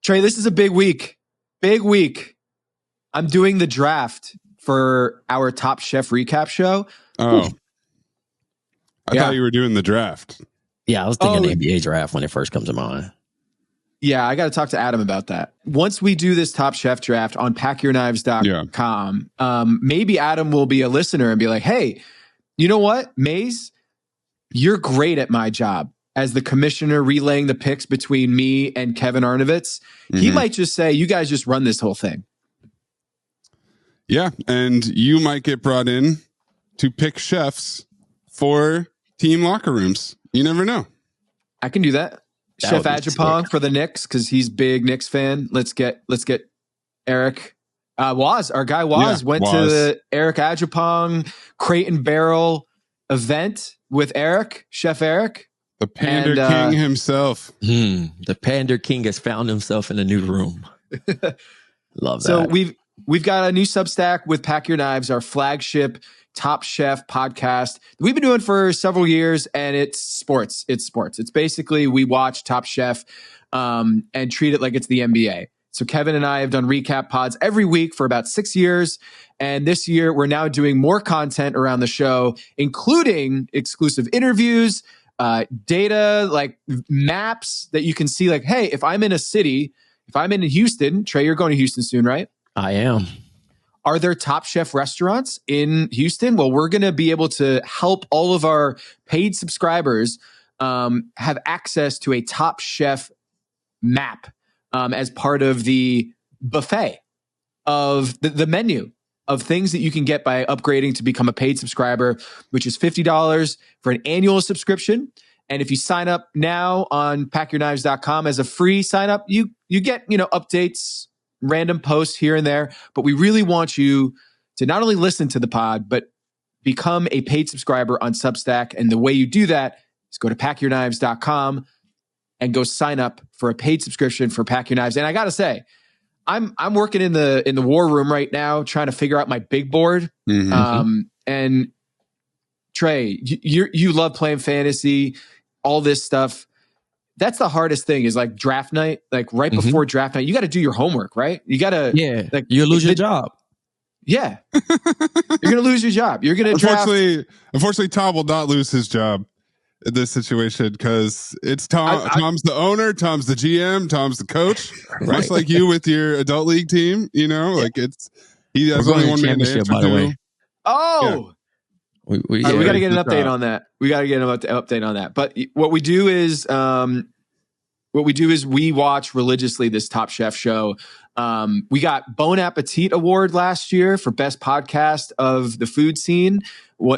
Trey, this is a big week. Big week. I'm doing the draft for our Top Chef recap show. Oh. I thought you were doing the draft. Yeah, I was thinking the NBA draft when it first comes to mind. Yeah, I got to talk to Adam about that. Once we do this Top Chef draft on packyourknives.com, maybe Adam will be a listener and be like, hey, you know what, Maze? You're great at my job as the commissioner relaying the picks between me and Kevin Arnovitz. He might just say, you guys just run this whole thing. Yeah, and you might get brought in to pick chefs for team locker rooms. You never know. I can do that. Chef Ajapong for the Knicks because he's big Knicks fan. Let's get Eric Waz. Our guy Waz went to the Eric Ajapong Crate and Barrel event with Chef Eric. The Pander King himself. The Pander King has found himself in a new room. Love that. So we've got a new Substack with Pack Your Knives, our flagship Top Chef podcast we've been doing for several years, and it's sports. It's basically we watch Top Chef and treat it like it's the NBA. So Kevin and I have done recap pods every week for about 6 years, and this year we're now doing more content around the show, including exclusive interviews, data, like maps that you can see, like, hey, if I'm in a city, if I'm in Houston, Trey, you're going to Houston soon, right? I am. Are there Top Chef restaurants in Houston? Well, we're going to be able to help all of our paid subscribers have access to a Top Chef map as part of the buffet of the menu of things that you can get by upgrading to become a paid subscriber, which is $50 for an annual subscription. And if you sign up now on packyourknives.com as a free sign up, you get, updates, random posts here and there, but we really want you to not only listen to the pod, but become a paid subscriber on Substack. And the way you do that is go to packyourknives.com and go sign up for a paid subscription for Pack Your Knives. And I got to say, I'm working in the war room right now, trying to figure out my big board. And Trey, you love playing fantasy, all this stuff. That's the hardest thing is like draft night, like right before draft night, you got to do your homework, right? You got to, you lose your job. Yeah. You're going to lose your job. You're going to draft. Unfortunately, Tom will not lose his job in this situation because it's Tom. Tom's the owner. Tom's the GM. Tom's the coach. Right. Much like you with your adult league team, he has only one man to answer by the way. Oh, we got to get an update on that. We got to get an update on that. But what we do is we watch religiously this Top Chef show. We got Bon Appetit Award last year for best podcast of the food scene.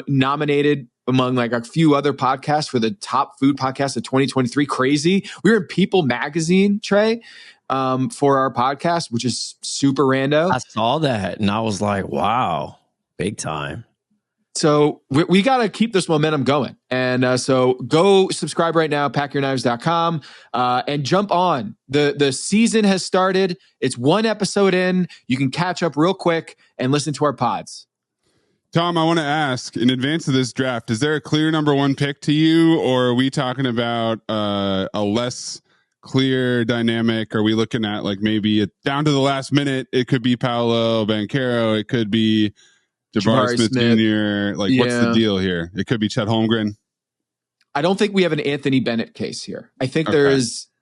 Nominated among like a few other podcasts for the top food podcast of 2023. Crazy. We were in People magazine, Trey, for our podcast, which is super rando. I saw that and I was like, wow, big time. So we got to keep this momentum going. And so go subscribe right now, packyourknives.com, and jump on. The season has started. It's one episode in. You can catch up real quick and listen to our pods. Tom, I want to ask, in advance of this draft, is there a clear number one pick to you, or are we talking about a less clear dynamic? Are we looking at like maybe down to the last minute? It could be Paolo Banchero. It could be Jabari Smith Jr. Like, what's the deal here? It could be Chet Holmgren. I don't think we have an Anthony Bennett case here. I think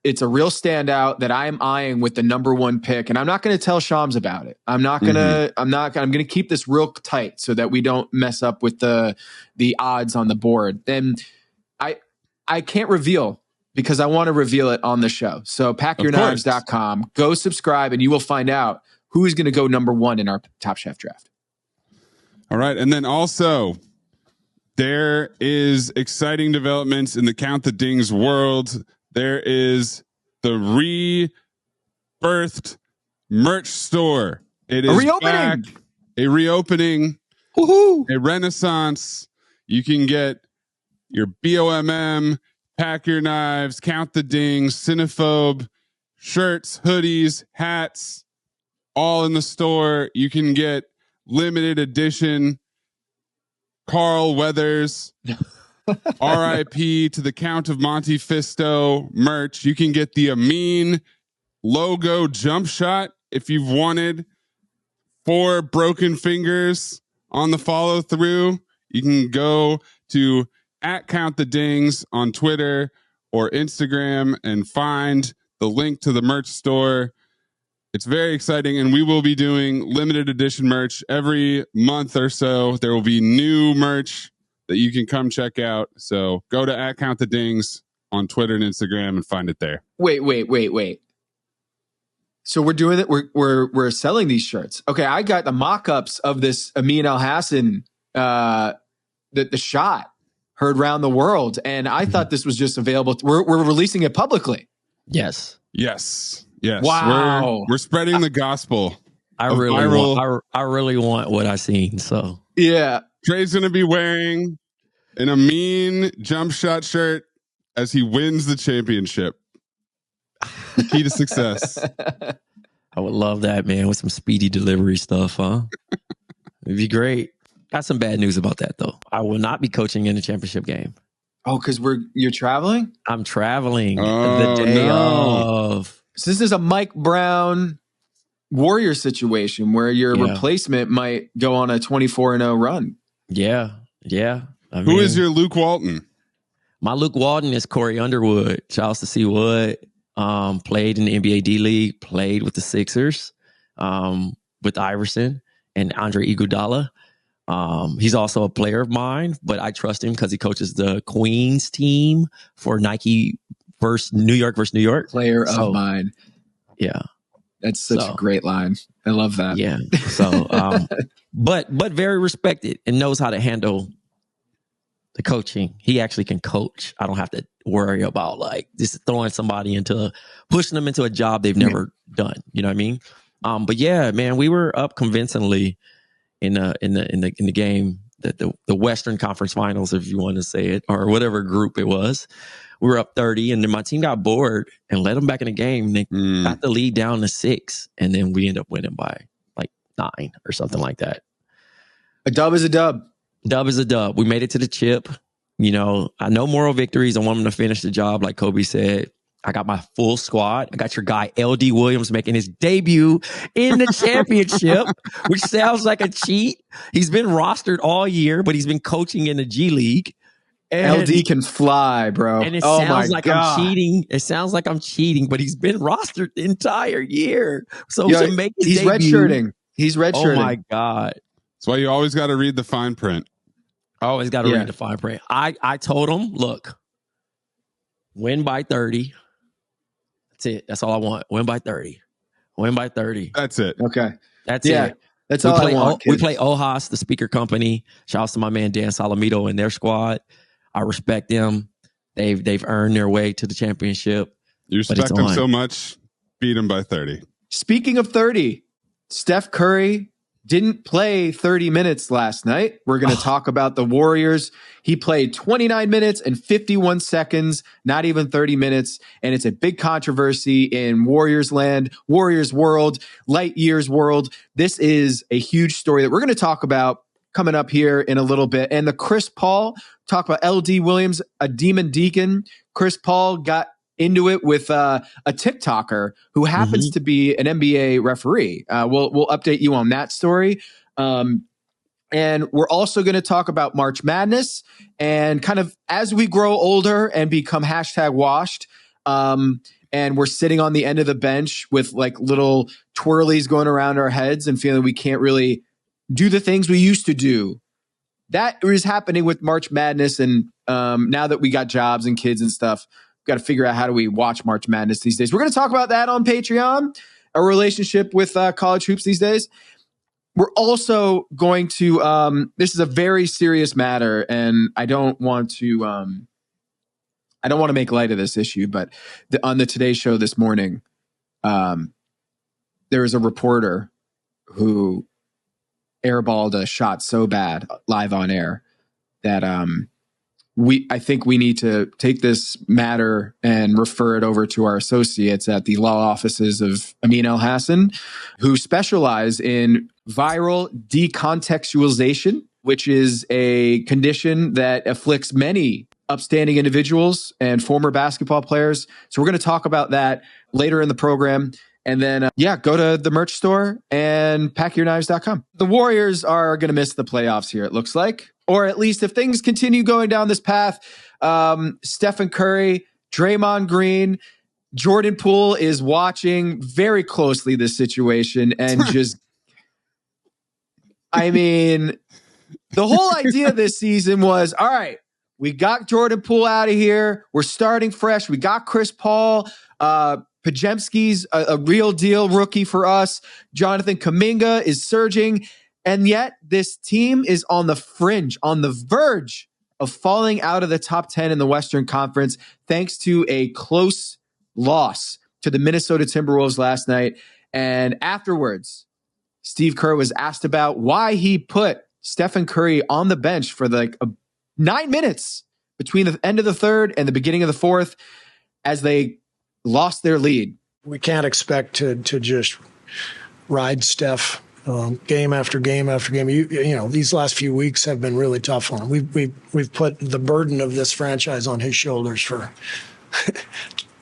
it's a real standout that I'm eyeing with the number one pick. And I'm not going to tell Shams about it. I'm going to keep this real tight so that we don't mess up with the odds on the board. And I can't reveal because I want to reveal it on the show. So packyourknives.com, go subscribe and you will find out who is going to go number one in our Top Chef draft. All right. And then also there is exciting developments in the Count the Dings world. There is the rebirthed merch store. It is back, a reopening, a renaissance. You can get your BOMM, Pack Your Knives, Count the Dings, Cinephobe, shirts, hoodies, hats, all in the store. You can get limited edition Carl Weathers RIP to the Count of Monte Fisto merch. You can get the Amin logo jump shot. If you've wanted 4 broken fingers on the follow through, you can go to @CountTheDings on Twitter or Instagram and find the link to the merch store. It's very exciting, and we will be doing limited edition merch every month or so. There will be new merch that you can come check out. So go to @CountTheDings on Twitter and Instagram and find it there. Wait. So we're doing it. We're selling these shirts. Okay, I got the mock-ups of this Amin Elhassan, the shot heard around the world, and I thought this was just available. We're releasing it publicly. Yes. Wow. We're spreading the gospel. I really want what I seen. So yeah, Trey's going to be wearing an Amin jump shot shirt as he wins the championship. The key to success. I would love that, man, with some speedy delivery stuff, huh? It'd be great. Got some bad news about that, though. I will not be coaching in the championship game. Oh, because you're traveling? I'm traveling the day of. So this is a Mike Brown Warrior situation where your replacement might go on a 24-0 run. Yeah. Who is your Luke Walton? My Luke Walton is Corey Underwood. Shouts to C. Wood. Played in the NBA D League. Played with the Sixers, with Iverson and Andre Iguodala. He's also a player of mine, but I trust him because he coaches the Queens team for Nike versus New York. Player of mine. Yeah. That's such a great line. I love that. Yeah. So, but very respected and knows how to handle the coaching. He actually can coach. I don't have to worry about like just throwing somebody pushing them into a job they've never done. You know what I mean? But yeah, man, we were up convincingly in the game, the Western Conference Finals, if you want to say it, or whatever group it was. We were up 30, and then my team got bored and let them back in the game. And they got the lead down to 6, and then we ended up winning by like 9 or something like that. A dub is a dub. Dub is a dub. We made it to the chip. You know, I know moral victories. I want them to finish the job, like Kobe said. I got my full squad. I got your guy, LD Williams, making his debut in the championship, which sounds like a cheat. He's been rostered all year, but he's been coaching in the G League. And LD can fly, bro. And it sounds like I'm cheating. It sounds like I'm cheating, but he's been rostered the entire year. So to make his he's redshirting. He's redshirting. Oh my God. That's why you always got to read the fine print. I always got to read the fine print. I told him, look, win by 30. That's it. That's all I want. Win by 30. Win by 30. That's it. Okay. That's it. That's all I want. We play Elhassan, the speaker company. Shouts to my man Dan Salamito and their squad. I respect them. They've earned their way to the championship. You respect them so much, beat them by 30. Speaking of 30, Steph Curry didn't play 30 minutes last night. We're going to talk about the Warriors. He played 29 minutes and 51 seconds, not even 30 minutes. And it's a big controversy in Warriors land, Warriors world, light years world. This is a huge story that we're going to talk about coming up here in a little bit. And the Chris Paul, talk about LD Williams, a demon deacon. Chris Paul got into it with a Tik Toker who happens to be an NBA referee. We'll update you on that story. And we're also going to talk about March Madness and kind of as we grow older and become #washed. And we're sitting on the end of the bench with like little twirlies going around our heads and feeling we can't really do the things we used to do. That is happening with March Madness. And now that we got jobs and kids and stuff, we've got to figure out how do we watch March Madness these days. We're going to talk about that on Patreon, our relationship with college hoops these days. We're also going to, this is a very serious matter, and I don't want to make light of this issue, but on the Today Show this morning, there was a reporter who airballed a shot so bad live on air that I think we need to take this matter and refer it over to our associates at the law offices of Amin Elhassan, who specialize in viral decontextualization, which is a condition that afflicts many upstanding individuals and former basketball players. So we're going to talk about that later in the program. And then, go to the merch store and packyourknives.com. The Warriors are going to miss the playoffs here, it looks like. Or at least if things continue going down this path, Stephen Curry, Draymond Green, Jordan Poole is watching very closely this situation and just, I mean, the whole idea this season was, all right, we got Jordan Poole out of here. We're starting fresh. We got Chris Paul. Pajemski's a real deal rookie for us. Jonathan Kuminga is surging. And yet this team is on the fringe, on the verge of falling out of the top 10 in the Western Conference, thanks to a close loss to the Minnesota Timberwolves last night. And afterwards, Steve Kerr was asked about why he put Stephen Curry on the bench for 9 minutes between the end of the third and the beginning of the fourth as they lost their lead. We can't expect to just ride Steph game after game after game. You know, these last few weeks have been really tough on him. We've put the burden of this franchise on his shoulders for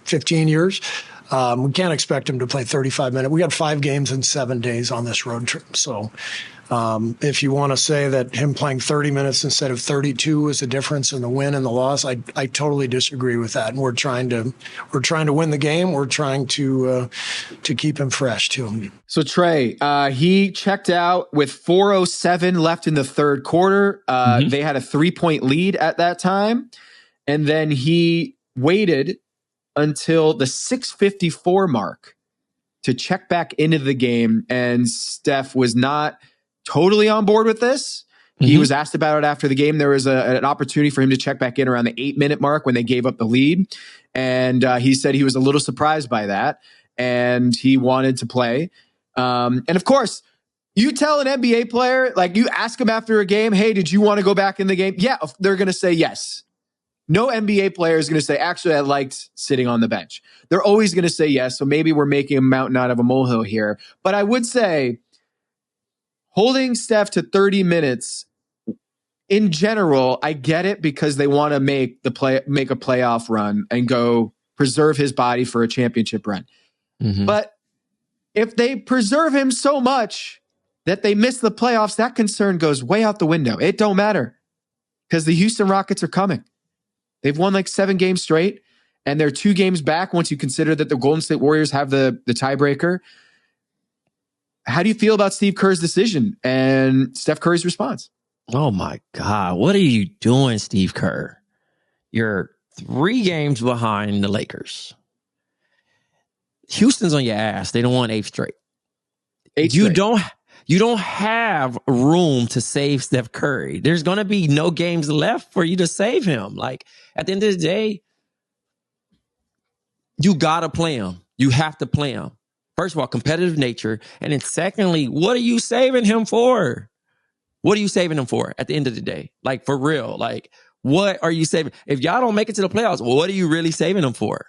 15 years. We can't expect him to play 35 minutes. We got 5 games in 7 days on this road trip. So if you want to say that him playing 30 minutes instead of 32 is the difference in the win and the loss, I totally disagree with that. And we're trying to win the game. We're trying to keep him fresh too. So Trey, he checked out with 4:07 left in the third quarter. They had a 3-point lead at that time. And then he waited until the 6:54 mark to check back into the game. And Steph was not totally on board with this. He was asked about it after the game. There was an opportunity for him to check back in around the 8-minute mark when they gave up the lead. And he said he was a little surprised by that and he wanted to play. And of course, you tell an NBA player, like you ask him after a game, hey, did you want to go back in the game? Yeah, they're going to say yes. No NBA player is going to say, actually, I liked sitting on the bench. They're always going to say yes. So maybe we're making a mountain out of a molehill here. But I would say holding Steph to 30 minutes in general, I get it because they want to make a playoff run and go preserve his body for a championship run. But if they preserve him so much that they miss the playoffs, that concern goes way out the window. It don't matter because the Houston Rockets are coming. They've won like 7 games straight, and they're 2 games back once you consider that the Golden State Warriors have the tiebreaker. How do you feel about Steve Kerr's decision and Steph Curry's response? Oh my God. What are you doing, Steve Kerr? You're 3 games behind the Lakers. Houston's on your ass. They don't want 8 straight. You don't have room to save Steph Curry. There's going to be no games left for you to save him. Like at the end of the day, you got to play him. You have to play him. First of all, competitive nature. And then secondly, what are you saving him for? What are you saving him for at the end of the day? Like for real, like what are you saving? If y'all don't make it to the playoffs, well, what are you really saving him for?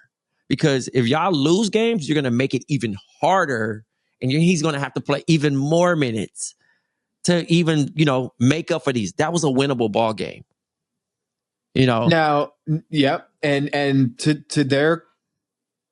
Because if y'all lose games, you're going to make it even harder. And he's going to have to play even more minutes to even, make up for these. That was a winnable ball game. Now, yep. And to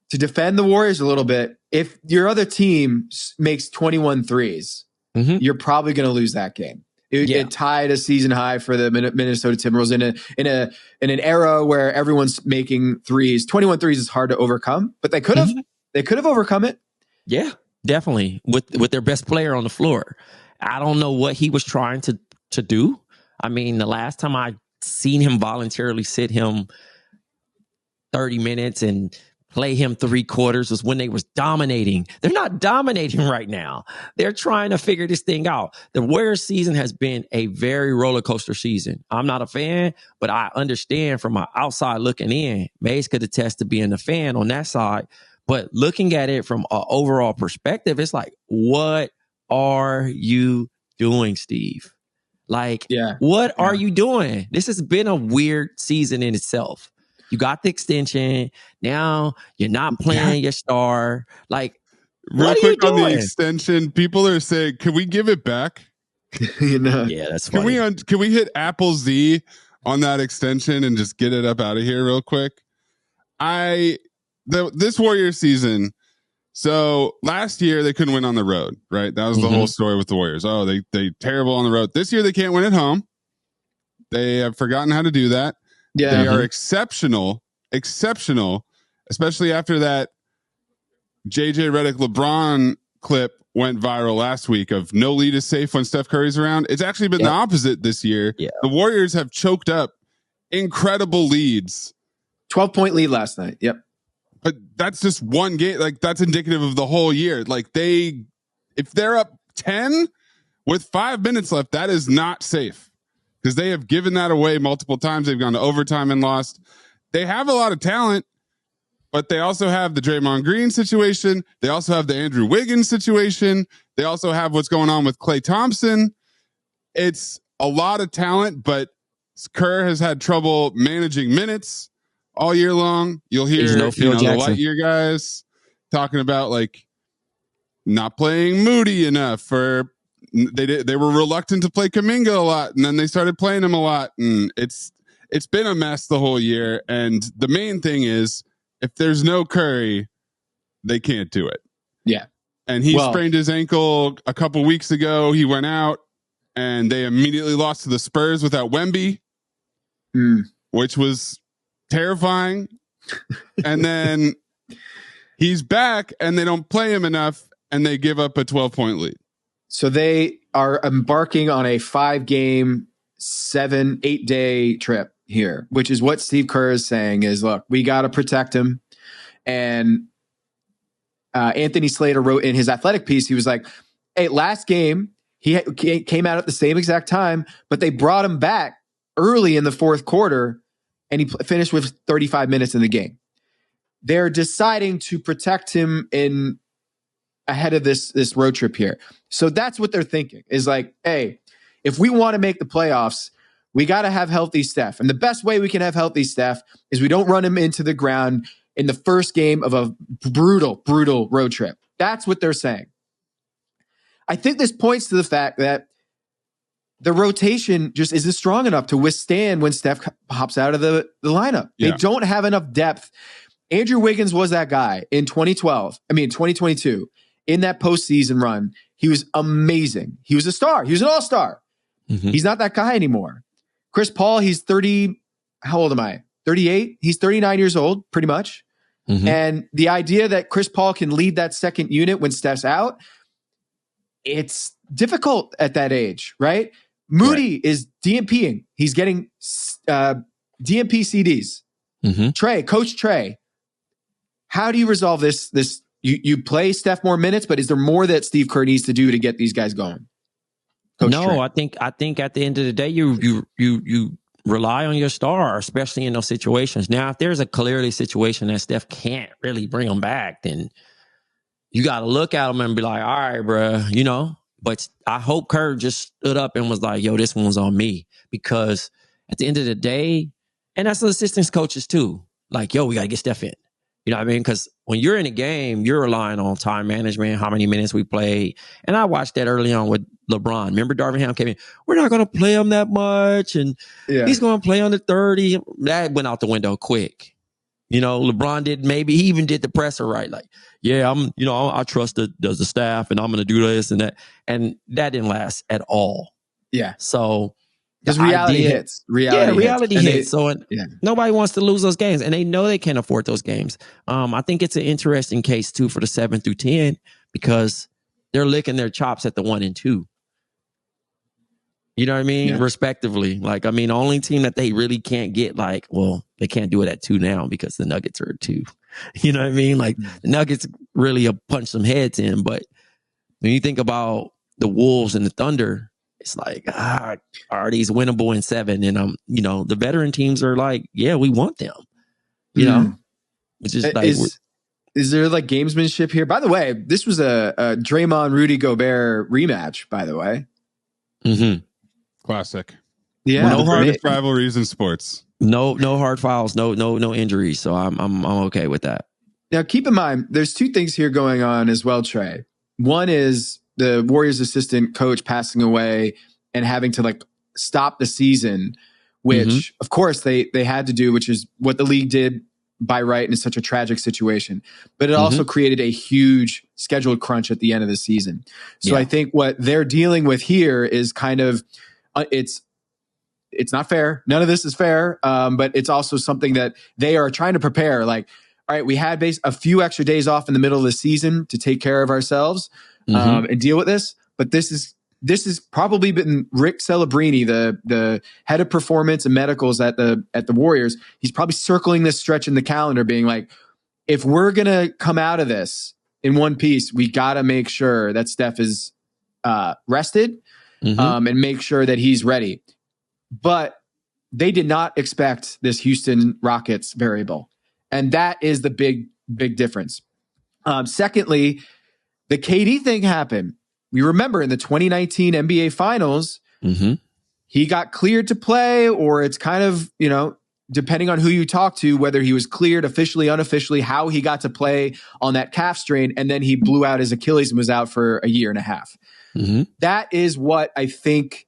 defend the Warriors a little bit, if your other team makes 21 threes, you're probably going to lose that game. It tied a season high for the Minnesota Timberwolves in an era where everyone's making threes. 21 threes is hard to overcome, but they could have overcome it. Yeah. Definitely with their best player on the floor. I don't know what he was trying to do. I mean, the last time I seen him voluntarily sit him 30 minutes and play him 3 quarters was when they was dominating. They're not dominating right now. They're trying to figure this thing out. The Warriors season has been a very roller coaster season. I'm not a fan, but I understand from my outside looking in. Mace could attest to being a fan on that side. But looking at it from an overall perspective, it's like, what are you doing, Steve? Like, what are you doing? This has been a weird season in itself. You got the extension. Now you're not playing your star. Like, real quick on the extension, people are saying, can we give it back? Yeah, that's funny. Can we hit Apple Z on that extension and just get it up out of here real quick. This Warriors season. So last year they couldn't win on the road, right? That was the whole story with the Warriors. Oh, they terrible on the road. This year they can't win at home. They have forgotten how to do that. Yeah, they are exceptional, especially after that JJ Redick LeBron clip went viral last week of no lead is safe when Steph Curry's around. It's actually been the opposite this year. Yeah. The Warriors have choked up incredible leads. 12-point lead last night. Yep. But that's just one game. Like, that's indicative of the whole year. Like, if they're up 10 with 5 minutes left, that is not safe because they have given that away multiple times. They've gone to overtime and lost. They have a lot of talent, but they also have the Draymond Green situation. They also have the Andrew Wiggins situation. They also have what's going on with Klay Thompson. It's a lot of talent, but Kerr has had trouble managing minutes all year long. You'll hear the Lightyear guys talking about like not playing Moody enough, or they were reluctant to play Kuminga a lot, and then they started playing him a lot, and it's been a mess the whole year. And the main thing is, if there's no Curry, they can't do it. Yeah, and he sprained his ankle a couple weeks ago. He went out, and they immediately lost to the Spurs without Wemby, which was terrifying. And then he's back and they don't play him enough and they give up a 12-point lead. So they are embarking on a 5-game, 7-8 day trip here, which is what Steve Kerr is saying is, look, we got to protect him. And Anthony Slater wrote in his Athletic piece, he was like, hey, last game, he came out at the same exact time, but they brought him back early in the fourth quarter and he finished with 35 minutes in the game. They're deciding to protect him ahead of this road trip here. So that's what they're thinking is like, hey, if we want to make the playoffs, we got to have healthy Steph. And the best way we can have healthy Steph is we don't run him into the ground in the first game of a brutal road trip. That's what they're saying. I think this points to the fact that the rotation just isn't strong enough to withstand when Steph hops out of the lineup. Yeah. They don't have enough depth. Andrew Wiggins was that guy in 2022, in that postseason run. He was amazing. He was a star. He was an all-star. Mm-hmm. He's not that guy anymore. Chris Paul, he's 30. How old am I? 38. He's 39 years old, pretty much. Mm-hmm. And the idea that Chris Paul can lead that second unit when Steph's out, it's difficult at that age, right? Moody is DMPing. He's getting DMP CDs. Mm-hmm. Coach Trey, how do you resolve this? You play Steph more minutes, but is there more that Steve Kerr needs to do to get these guys going? Coach Trey. I think at the end of the day, you rely on your star, especially in those situations. Now, if there's a clearly situation that Steph can't really bring them back, then you got to look at them and be like, all right, bro, But I hope Kerr just stood up and was like, yo, this one's on me. Because at the end of the day, and that's the assistants coaches too. Like, yo, we got to get Steph in. You know what I mean? Because when you're in a game, you're relying on time management, how many minutes we played. And I watched that early on with LeBron. Remember Darvin Ham came in, we're not going to play him that much. And he's going to play under 30. That went out the window quick. LeBron he even did the presser right. Like, yeah, I trust the staff and I'm going to do this and that. And that didn't last at all. Yeah. So because reality hits. Reality hits. Nobody wants to lose those games and they know they can't afford those games. I think it's an interesting case too for the 7 through 10 because they're licking their chops at the 1 and 2. You know what I mean? Yeah. Respectively. Like, I mean, the only team that they really can't get, they can't do it at 2 now because the Nuggets are at 2. You know what I mean? Like, the Nuggets really punch some heads in. But when you think about the Wolves and the Thunder, it's like, are these winnable in 7? And, the veteran teams are like, yeah, we want them. It's just like... Is there like gamesmanship here? By the way, this was a Draymond, Rudy, Gobert rematch, by the way. Mm-hmm. Classic. Yeah. No hardest rivalries in sports. No hard fouls, no injuries. So I'm okay with that. Now keep in mind, there's 2 things here going on as well, Trey. One is the Warriors assistant coach passing away and having to stop the season which of course they had to do, which is what the league did by right in such a tragic situation. But it also created a huge scheduled crunch at the end of the season. So I think what they're dealing with here is kind of, it's not fair. None of this is fair. But it's also something that they are trying to prepare. Like, all right, we had a few extra days off in the middle of the season to take care of ourselves and deal with this. But this has probably been Rick Celebrini, the head of performance and medicals at the Warriors. He's probably circling this stretch in the calendar, being like, if we're gonna come out of this in one piece, we got to make sure that Steph is rested and make sure that he's ready. But they did not expect this Houston Rockets variable, and that is the big difference. Secondly, the KD thing happened. We remember in the 2019 NBA Finals, he got cleared to play, or it's kind of, depending on who you talk to, whether he was cleared officially, unofficially, how he got to play on that calf strain, and then he blew out his Achilles and was out for a year and a half. That is what I think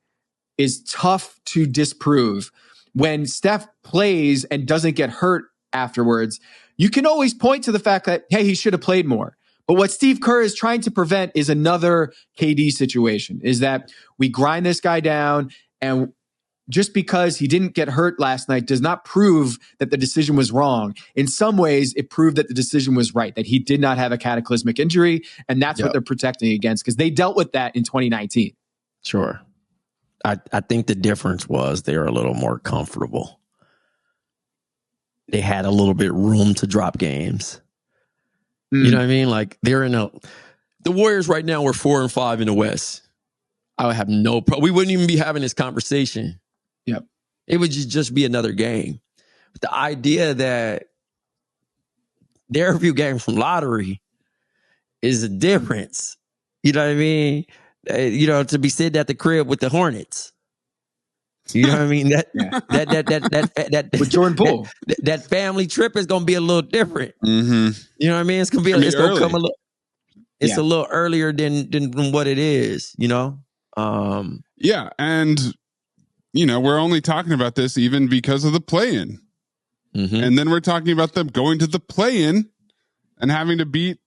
is tough to disprove. When Steph plays and doesn't get hurt afterwards, you can always point to the fact that, hey, he should have played more. But what Steve Kerr is trying to prevent is another KD situation, is that we grind this guy down, and just because he didn't get hurt last night does not prove that the decision was wrong. In some ways, it proved that the decision was right, that he did not have a cataclysmic injury, and that's what they're protecting against, because they dealt with that in 2019. Sure. I think the difference was they were a little more comfortable. They had a little bit room to drop games. You know what I mean? Like, the Warriors right now, we're 4-5 in the West. I would have no problem. We wouldn't even be having this conversation. Yep. It would just be another game. But the idea that they're a few games from lottery is a difference. You know what I mean? To be sitting at the crib with the Hornets. You know what I mean? That with Jordan Poole, that family trip is going to be a little different. You know what I mean? It's going to be. It's going to come a little. It's a little earlier than what it is. Yeah, and we're only talking about this even because of the play-in, and then we're talking about them going to the play-in and having to beat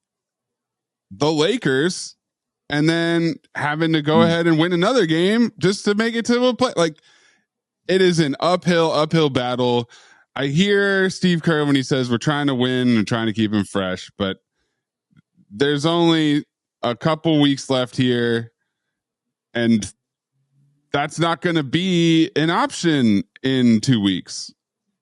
the Lakers, and then having to go ahead and win another game just to make it to a play. Like, it is an uphill battle. I hear Steve Kerr when he says we're trying to win and trying to keep him fresh, but there's only a couple weeks left here, and that's not going to be an option in 2 weeks.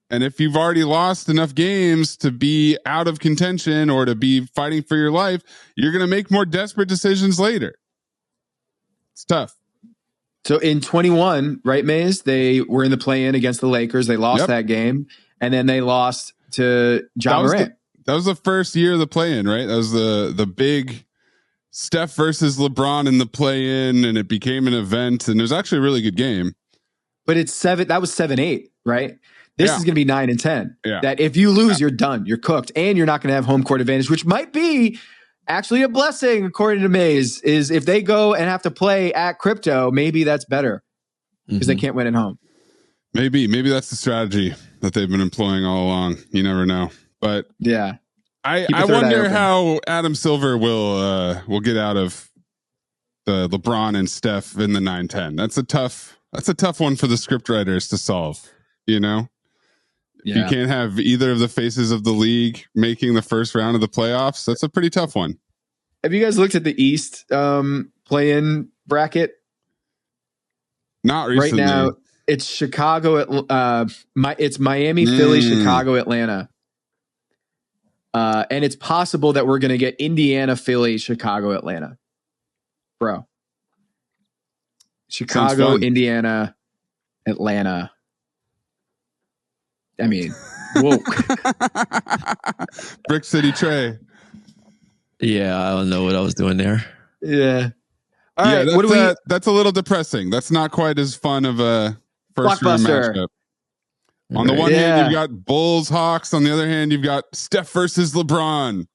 And if you've already lost enough games to be out of contention or to be fighting for your life, you're going to make more desperate decisions later. It's tough. So in 21, right, Maze, they were in the play-in against the Lakers. They lost that game, and then they lost to Ja Morant. That was the first year of the play-in, right? That was the big Steph versus LeBron in the play-in, and it became an event, and it was actually a really good game. But that was 7-8, right? This is going to be 9 and 10. Yeah. That if you lose, you're done. You're cooked, and you're not going to have home court advantage, which might be actually a blessing, according to Maze, is if they go and have to play at Crypto, maybe that's better because they can't win at home. Maybe that's the strategy that they've been employing all along. You never know. But yeah, I wonder how Adam Silver will get out of the LeBron and Steph in the 9-10. That's a tough one for the scriptwriters to solve. If you can't have either of the faces of the league making the first round of the playoffs, that's a pretty tough one. Have you guys looked at the East play-in bracket? Not recently. Right now, it's Chicago. It's Miami, Philly, Chicago, Atlanta. And it's possible that we're going to get Indiana, Philly, Chicago, Atlanta. Bro. Chicago, Indiana, Atlanta. I mean, whoa. Brick City Trey. Yeah, I don't know what I was doing there. Yeah. All right. That's a little depressing. That's not quite as fun of a first round matchup. On the one hand, you've got Bulls, Hawks. On the other hand, you've got Steph versus LeBron.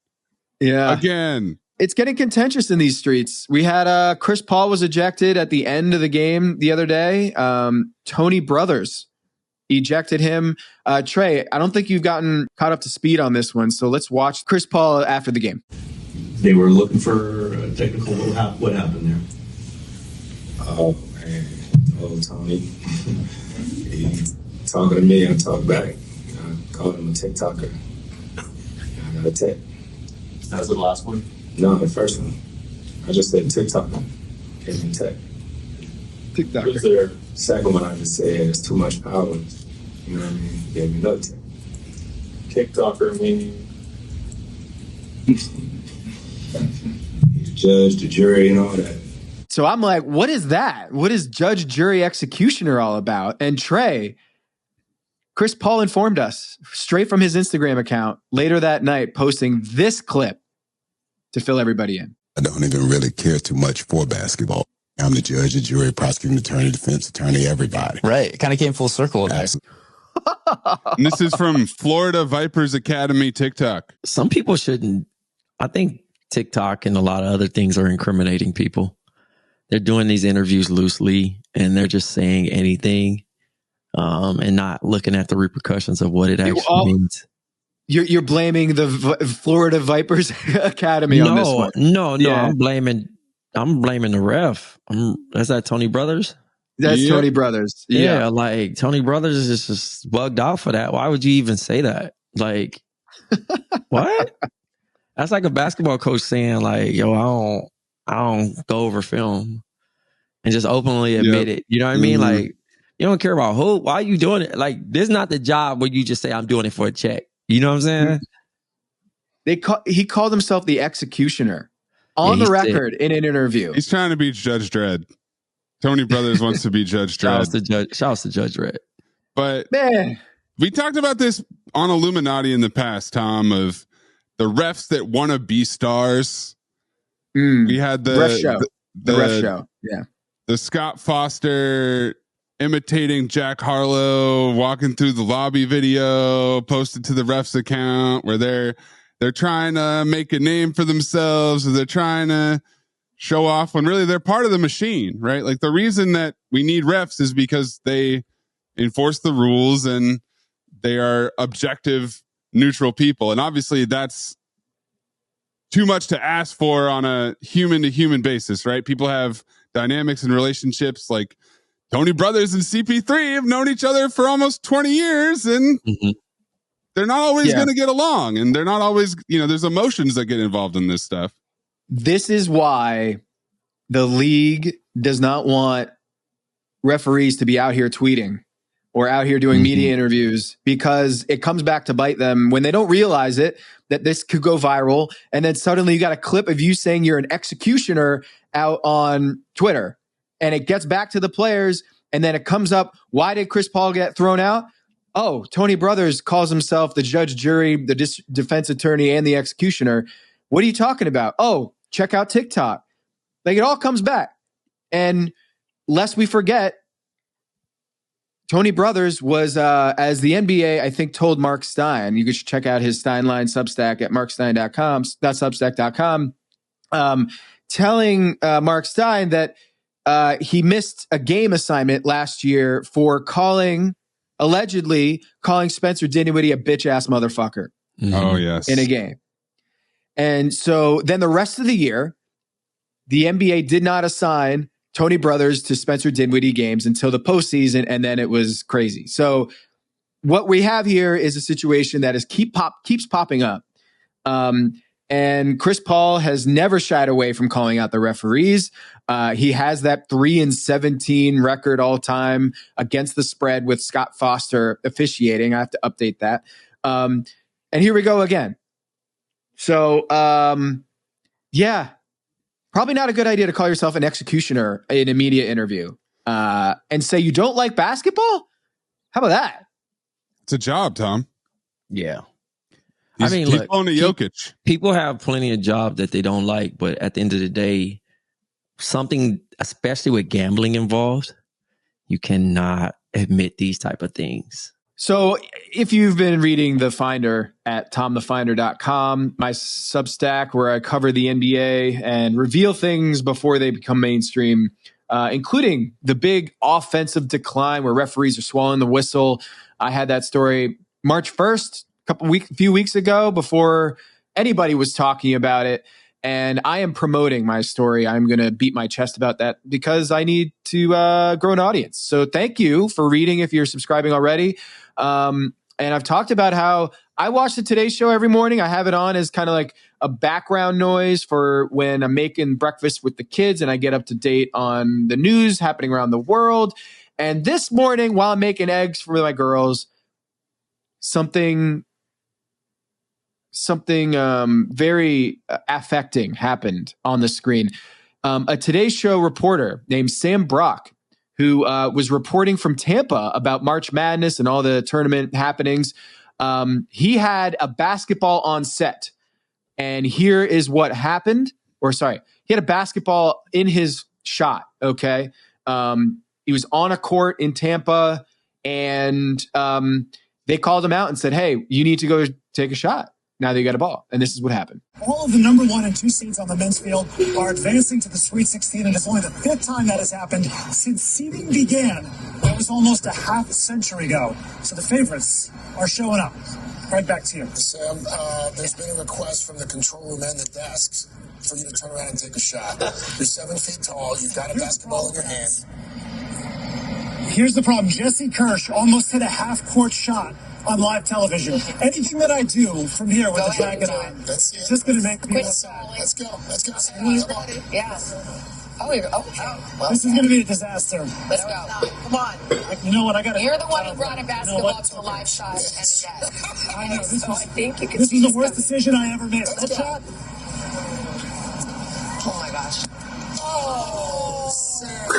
Yeah. Again. It's getting contentious in these streets. We had Chris Paul was ejected at the end of the game the other day. Tony Brothers ejected him. Trey, I don't think you've gotten caught up to speed on this one, so let's watch Chris Paul after the game. They were looking for a technical. What happened there? Oh, man. Oh, Tony. He talking to me, I talk back. I called him a Tik Toker. I got a tech. That was the last one? No, the first one. I just said Tik Toker. Gave me tech. Tik Toker. Was there second one I just said it's too much power. You know what I mean? Gave me another tech. Tik Toker meaning? He's judge, the jury, and all that. So I'm like, what is that? What is judge, jury, executioner all about? And Trey, Chris Paul informed us straight from his Instagram account later that night, posting this clip to fill everybody in. I don't even really care too much for basketball. I'm the judge, the jury, prosecuting attorney, defense attorney, everybody. Right. It kind of came full circle. Absolutely. And this is from Florida Vipers Academy TikTok. Some people shouldn't. I think TikTok and a lot of other things are incriminating people. They're doing these interviews loosely and they're just saying anything and not looking at the repercussions of what it actually means. You're blaming the Florida Vipers Academy on this one. No. Yeah. I'm blaming the ref. That's that Tony Brothers. That's Tony Brothers. Yeah, like Tony Brothers is just bugged out for that. Why would you even say that? Like, what? That's like a basketball coach saying, like, yo, I don't go over film and just openly admit it. You know what I mean? Like, you don't care about who. Why are you doing it? Like, this is not the job where you just say, I'm doing it for a check. You know what I'm saying? He called himself the executioner on the record in an interview. He's trying to be Judge Dredd. Tony Brothers wants to be Judge Dredd. Shout out to Judge Dredd. But man, we talked about this on Illuminati in the past, Tom, of the refs that want to be stars. We had the ref show. The ref show. Yeah. The Scott Foster imitating Jack Harlow walking through the lobby video posted to the refs account where they're trying to make a name for themselves, or they're trying to show off when really they're part of the machine, right? Like the reason that we need refs is because they enforce the rules and they are objective, neutral people. And obviously that's too much to ask for on a human to human basis, right? People have dynamics and relationships. Like Tony Brothers and CP3 have known each other for almost 20 years and they're not always going to get along, and they're not always, there's emotions that get involved in this stuff. This is why the league does not want referees to be out here tweeting or out here doing media interviews, because it comes back to bite them when they don't realize it, that this could go viral. And then suddenly you got a clip of you saying you're an executioner out on Twitter, and it gets back to the players. And then it comes up, why did Chris Paul get thrown out? Oh, Tony Brothers calls himself the judge, jury, the defense attorney, and the executioner. What are you talking about? Oh, check out TikTok. Like, it all comes back. And lest we forget, Tony Brothers was, as the NBA, I think, told Mark Stein, you could check out his Steinline Substack at markstein.com, telling Mark Stein that he missed a game assignment last year for allegedly calling Spencer Dinwiddie a bitch-ass motherfucker. Oh, yes. In a game. And so then the rest of the year, the NBA did not assign Tony Brothers to Spencer Dinwiddie games until the postseason, and then it was crazy. So what we have here is a situation that keeps popping up. And Chris Paul has never shied away from calling out the referees. He has that 3-17 record all time against the spread with Scott Foster officiating. I have to update that. And here we go again. So, probably not a good idea to call yourself an executioner in a media interview and say you don't like basketball. How about that? It's a job, Tom. Yeah. Look, on the Jokic. People have plenty of jobs that they don't like, but at the end of the day, something, especially with gambling involved, you cannot admit these type of things. So if you've been reading The Finder at tomthefinder.com, my Substack where I cover the NBA and reveal things before they become mainstream, including the big offensive decline where referees are swallowing the whistle. I had that story March 1st, few weeks ago, before anybody was talking about it. And I am promoting my story. I'm going to beat my chest about that because I need to grow an audience. So thank you for reading if you're subscribing already. And I've talked about how I watch the Today Show every morning. I have it on as kind of like a background noise for when I'm making breakfast with the kids and I get up to date on the news happening around the world. And this morning, while I'm making eggs for my girls, something very affecting happened on the screen. A Today Show reporter named Sam Brock, who was reporting from Tampa about March Madness and all the tournament happenings, he had a basketball on set. And here is what happened. He had a basketball in his shot, okay? He was on a court in Tampa, and they called him out and said, hey, you need to go take a shot now that you got a ball. And this is what happened. All of the number 1 and 2 seeds on the men's field are advancing to the Sweet 16, and it's only the 5th time that has happened since seeding began. That was almost a half century ago. So the favorites are showing up. Right back to you. Sam, there's been a request from the control room and the desks for you to turn around and take a shot. You're 7 feet tall. You've got a basketball in your hand. Here's the problem. Jesse Kirsch almost hit a half-court shot on live television. Anything that I do from here with the jacket on, it's just going to make me look bad. Let's go. Yeah. Okay. Well, this is going to be a disaster. Let's go. Come on. You know what? You're the one who brought a basketball to a live shot and a desk. I know. So I think you can This see was the worst decision I ever made. That shot. Oh my gosh. Oh, Sam.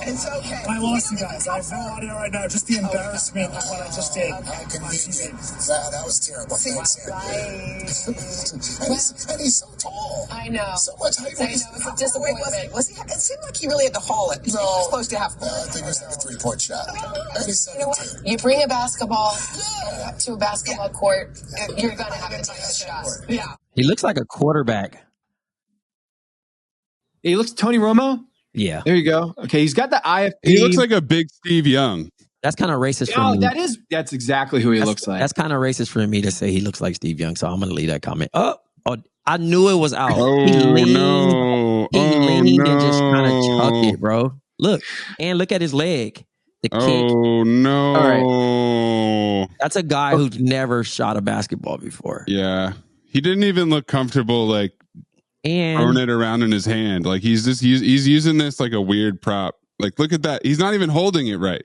It's okay. I lost you guys. I have no audio right now. Just the embarrassment of what I just did. How convenient. That was terrible. Thanks, Sam. And he's so tall. I know. So much height. I know. It's a disappointment. It seemed like he really had to haul it. He was close to half court. I think it was like a 3-point shot. And he's 17. You know what? You bring a basketball to a basketball court, you're going to have to take a shot. Yeah. He looks like a quarterback. He looks Tony Romo. Yeah. There you go. Okay, he's got the IFP. He looks like a big Steve Young. That's kind of racist for me. That's exactly who he looks like. That's kind of racist for me to say he looks like Steve Young, so I'm going to leave that comment. Oh, I knew it was out. Oh, he leaned, no. He leaned and just kind of chucked it, bro. Look at his leg. The kick. Oh, no. All right. That's a guy who's never shot a basketball before. Yeah. He didn't even look comfortable, like, throwing it around in his hand. Like, he's using this like a weird prop. Like, look at that. He's not even holding it right.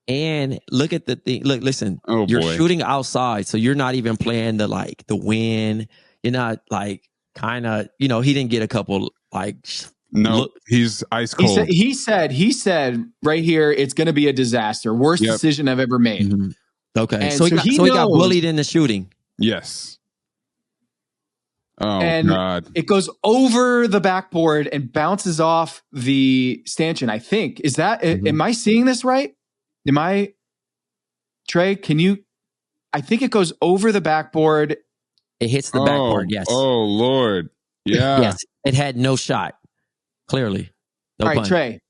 And look at the thing. Look, listen. Oh, you're boy. shooting outside, so you're not even playing the wind. You're not like kind of, he didn't get a couple like. No, he's ice cold. He said right here, it's going to be a disaster. Worst decision I've ever made. Mm-hmm. Okay, and so he got bullied in the shooting. Yes. Oh, and God. It goes over the backboard and bounces off the stanchion, I think. Is that, am I seeing this right? Trey, I think it goes over the backboard. It hits the backboard, yes. Oh, Lord. Yeah. Yes, it had no shot, clearly. No All right, pun. Trey,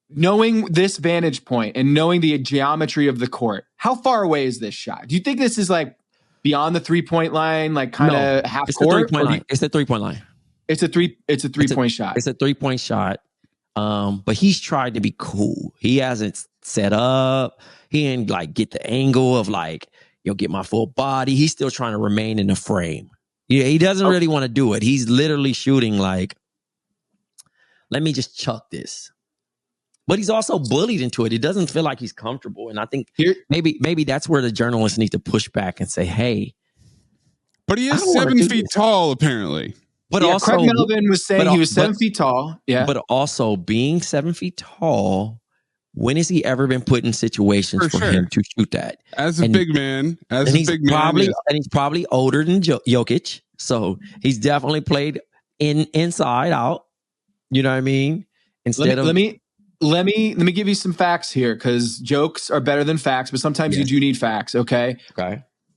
knowing this vantage point and knowing the geometry of the court, how far away is this shot? Do you think this is like beyond the 3-point line, like kind of half court? It's the 3-point line. It's a 3-point shot. It's a 3-point shot. But he's tried to be cool. He hasn't set up. He didn't like get the angle of like, get my full body. He's still trying to remain in the frame. Yeah, he doesn't really want to do it. He's literally shooting like, let me just chuck this. But he's also bullied into it. He doesn't feel like he's comfortable. And I think maybe that's where the journalists need to push back and say, hey. But he is 7 feet tall, apparently. But also, Craig Melvin was saying he was 7 feet tall. Yeah. But also being 7 feet tall, when has he ever been put in situations for him to shoot that? As a big man. And he's probably older than Jokic. So he's definitely played inside out. You know what I mean? Let me give you some facts here, because jokes are better than facts, but sometimes you do need facts. Okay.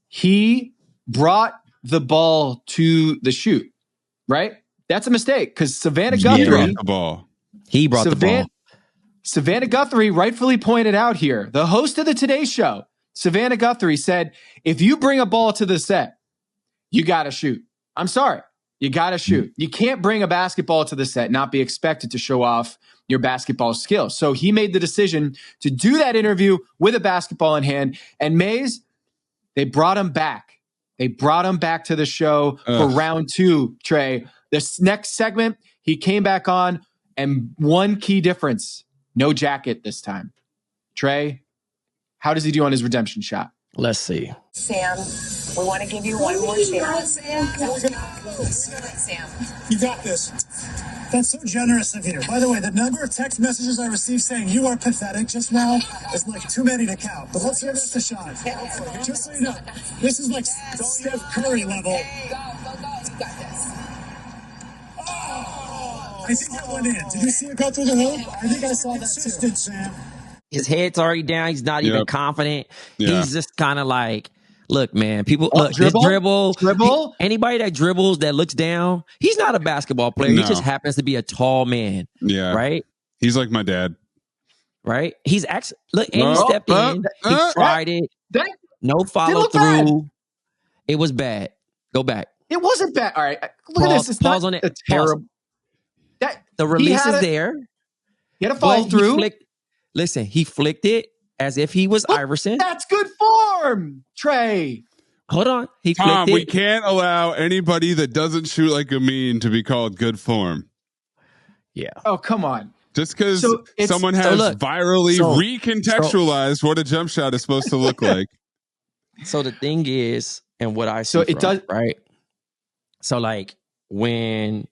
He brought the ball to the shoot, right? That's a mistake, because Savannah Guthrie, the ball. He brought the ball. Savannah Guthrie rightfully pointed out here, the host of the Today Show, Savannah Guthrie said, if you bring a ball to the set, you got to shoot. I'm sorry. You got to shoot. You can't bring a basketball to the set and not be expected to show off your basketball skills. So he made the decision to do that interview with a basketball in hand. And Mays, they brought him back. They brought him back to the show for round 2, Trey. This next segment, he came back on, and one key difference, no jacket this time. Trey, how does he do on his redemption shot? Let's see. Sam, we want to give you one more chance. Sam. You got this. That's so generous of you. By the way, the number of text messages I received saying you are pathetic just now is like too many to count. But let's hear this a shot. Just so you know, this is like Steph Curry level. Go. You got this. Oh, I think that went in. Did you see it go through the hoop? I think I saw that too. Sam. His head's already down. He's not even confident. Yeah. He's just kind of like, look, man, people, look, this dribble. Anybody that dribbles, that looks down, he's not a basketball player. No. He just happens to be a tall man. Yeah. Right? He's like my dad. Right? He's actually, look, and he stepped in. He tried it. No follow through. It was bad. Go back. It wasn't bad. All right. Look at this. It's pause not on it. a terrible. The release is there. He had a follow through. He flicked it as if he was Iverson. That's good form, Trey. Hold on. He flicked Tom, it. we can't allow anybody that doesn't shoot like Amin to be called good form. Yeah. Oh, come on. Just because someone has virally recontextualized what a jump shot is supposed to look like. So the thing is, and what I see right? So like when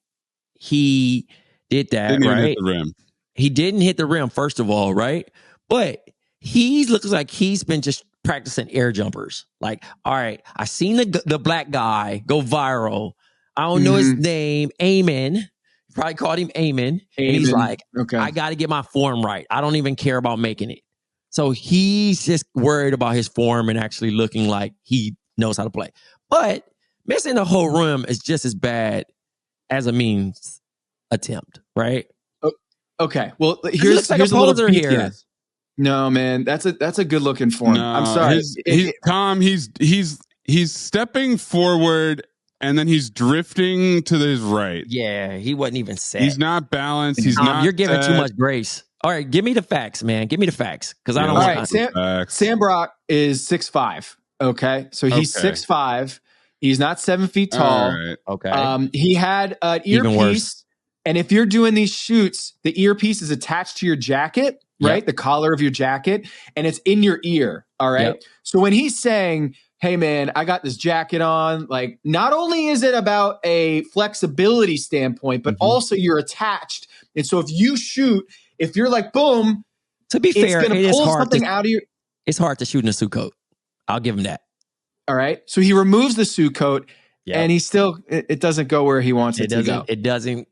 he did that, Didn't even right? hit the rim. He didn't hit the rim, first of all, right? But he looks like he's been just practicing air jumpers. Like, all right, I seen the black guy go viral. I don't know his name, Amin. Probably called him Amin. And he's like, I got to get my form right. I don't even care about making it. So he's just worried about his form and actually looking like he knows how to play. But missing the whole rim is just as bad as Amin's attempt, right? Okay. Well, here's a little BTS. Here. No, man, that's a good looking form. No, I'm sorry, Tom. He's stepping forward and then he's drifting to his right. Yeah, he wasn't even set. He's not balanced. He's not. You're giving too much grace. All right, give me the facts, man. Give me the facts because I don't. All right, Sam Brock is 6'5". Okay, so he's 6'5". He's not 7 feet tall. Right. Okay. He had an earpiece. And if you're doing these shoots, the earpiece is attached to your jacket, right? Yep. The collar of your jacket, and it's in your ear. All right. Yep. So when he's saying, hey, man, I got this jacket on, like, not only is it about a flexibility standpoint, but also you're attached. And so if you shoot, if you're like, boom, to be fair, it's going to pull something out of your. It's hard to shoot in a suit coat. I'll give him that. All right. So he removes the suit coat and he still, it doesn't go where he wants it to go. It doesn't.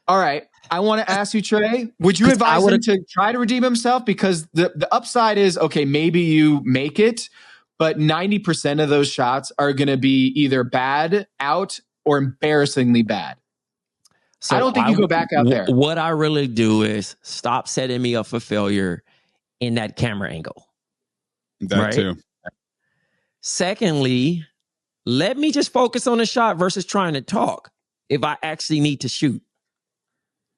All right. I want to ask you, Trey, would you advise him to try to redeem himself? Because the upside is, okay, maybe you make it, but 90% of those shots are going to be either bad out or embarrassingly bad. So I don't think you go back out there. What I really do is stop setting me up for failure in that camera angle. That too. Secondly, let me just focus on the shot versus trying to talk if I actually need to shoot.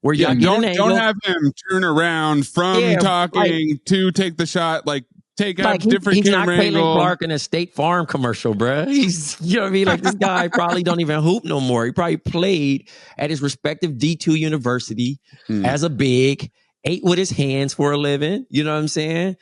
Where don't have him turn around from talking to take the shot. Like take out different camera angle. He's not angle. Clark in a State Farm commercial, bro. He's, you know what I mean? Like this guy probably don't even hoop no more. He probably played at his respective D2 university as a big, ate with his hands for a living. You know what I'm saying?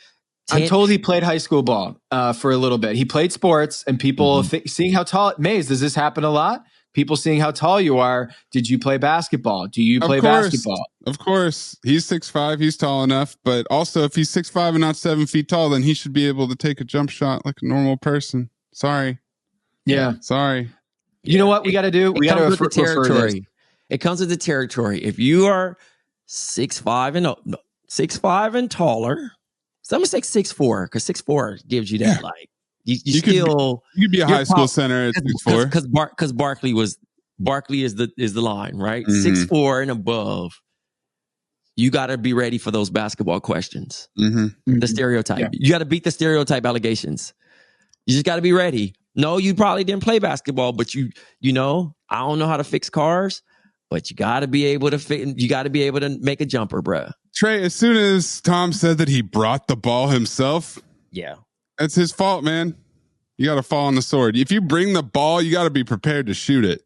I'm told he played high school ball for a little bit. He played sports, and people seeing how tall. Maze, does this happen a lot? People seeing how tall you are. Did you play basketball? Do you play basketball? Of course. He's 6'5". He's tall enough. But also, if he's 6'5" and not 7 feet tall, then he should be able to take a jump shot like a normal person. Sorry. Yeah. Sorry. You know what we got to do? We got to refer to territory. It comes with the territory. If you are 6'5" and taller, so I'm going to say 6'4", because 6'4" gives you that, like, You could be a high school center at 6'4". Because Barkley is the line, right? 6'4" and above. you got to be ready for those basketball questions. Mm-hmm. The stereotype. Yeah. You got to beat the stereotype allegations. You just got to be ready. No, you probably didn't play basketball, but you know, I don't know how to fix cars, but you got to be able to fit. You got to be able to make a jumper, bruh. Trey, as soon as Tom said that he brought the ball himself, Yeah, that's his fault, man. You got to fall on the sword. If you bring the ball, you got to be prepared to shoot it.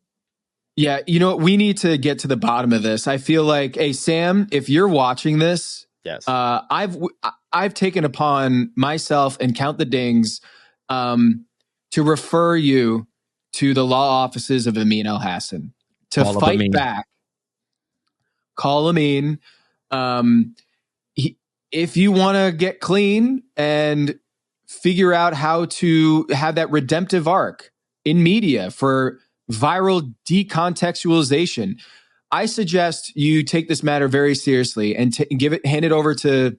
Yeah, you know what? We need to get to the bottom of this. I feel like, hey, Sam, if you're watching this, yes, I've taken upon myself and Count the Dings to refer you to the law offices of Amin Elhassan to Call fight Amin. back. Call Amin. If you want to get clean and figure out how to have that redemptive arc in media for viral decontextualization, I suggest you take this matter very seriously and hand it over to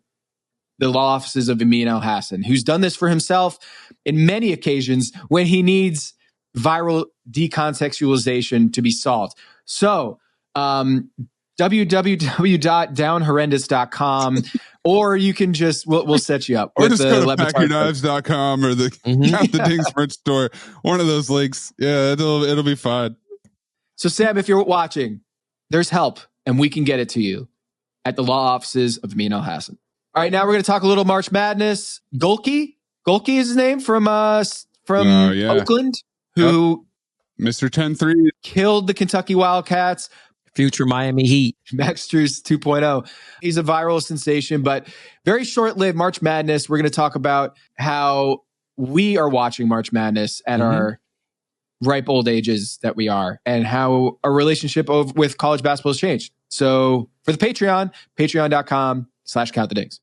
the law offices of Amin Elhassan, who's done this for himself in many occasions when he needs viral decontextualization to be solved. So, www.downhorrendous.com, or you can just, we'll set you up. Or with just the go to Levitar packyourknives.com or the Count the Dings merch store. One of those links. Yeah, it'll be fine. So, Sam, if you're watching, there's help, and we can get it to you at the law offices of Amin Elhassan. All right, now we're going to talk a little March Madness. Golke is his name from Oakland, who Mr. 10-3 killed the Kentucky Wildcats. Future Miami Heat. Max Strus 2.0. He's a viral sensation, but very short-lived March Madness. We're going to talk about how we are watching March Madness at our ripe old ages that we are, and how our relationship with college basketball has changed. So for the Patreon, patreon.com/countthedings.